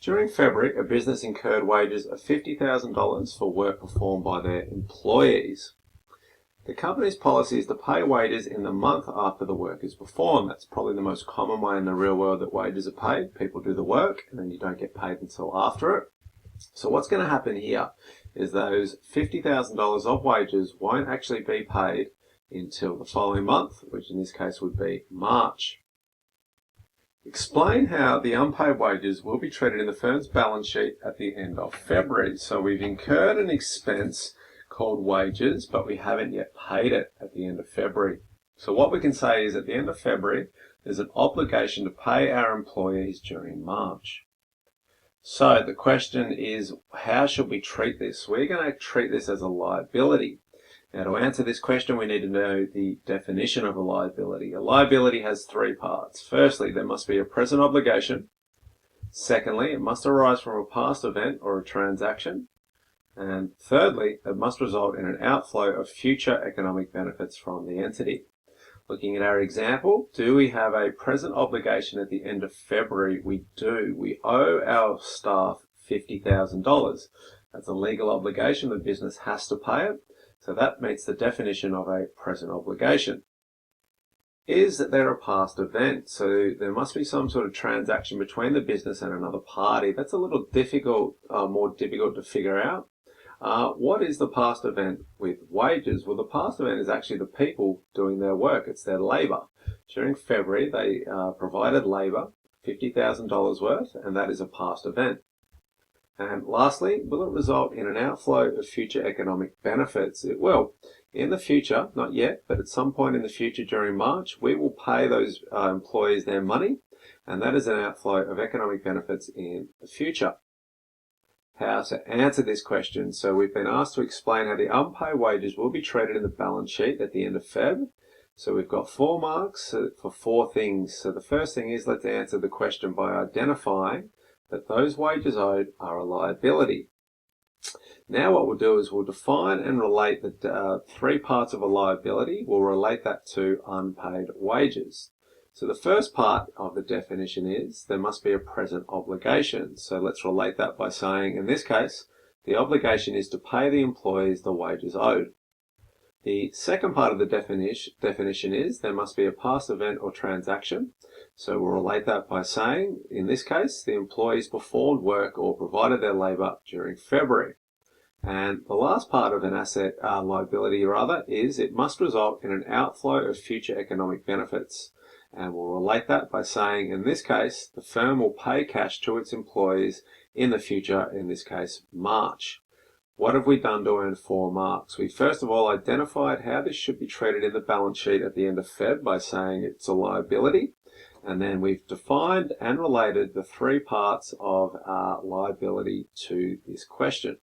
During February, a business incurred wages of $50,000 for work performed by their employees. The company's policy is to pay wages in the month after the work is performed. That's probably the most common way in the real world that wages are paid. People do the work and then you don't get paid until after it. So what's going to happen here is those $50,000 of wages won't actually be paid until the following month, which in this case would be March. Explain how the unpaid wages will be treated in the firm's balance sheet at the end of February. So we've incurred an expense called wages, but we haven't yet paid it at the end of February. So what we can say is at the end of February, there's an obligation to pay our employees during March. So the question is, how should we treat this? We're going to treat this as a liability. Now, to answer this question, we need to know the definition of a liability. A liability has three parts. Firstly, there must be a present obligation. Secondly, it must arise from a past event or a transaction. And thirdly, it must result in an outflow of future economic benefits from the entity. Looking at our example, do we have a present obligation at the end of February? We do. We owe our staff $50,000. That's a legal obligation. The business has to pay it. So that meets the definition of a present obligation. Is there a past event? So there must be some sort of transaction between the business and another party. That's a little difficult, more difficult to figure out. What is the past event with wages? Well, the past event is actually the people doing their work. It's their labour. During February, they provided labour, $50,000 worth, and that is a past event. And lastly, will it result in an outflow of future economic benefits? It will. In the future, not yet, but at some point in the future during March, we will pay those employees their money, and that is an outflow of economic benefits in the future. How to answer this question? So we've been asked to explain how the unpaid wages will be treated in the balance sheet at the end of Feb. So we've got 4 marks for 4 things. So the first thing is, let's answer the question by identifying that those wages owed are a liability. Now what we'll do is we'll define and relate the 3 parts of a liability. We'll relate that to unpaid wages. So the first part of the definition is there must be a present obligation. So let's relate that by saying, in this case, the obligation is to pay the employees the wages owed. The second part of the definition is there must be a past event or transaction. So we'll relate that by saying, in this case, the employees performed work or provided their labour during February. And the last part of an asset liability is it must result in an outflow of future economic benefits. And we'll relate that by saying, in this case, the firm will pay cash to its employees in the future, in this case, March. What have we done to earn 4 marks? We first of all identified how this should be treated in the balance sheet at the end of Feb by saying it's a liability. And then we've defined and related the 3 parts of our liability to this question.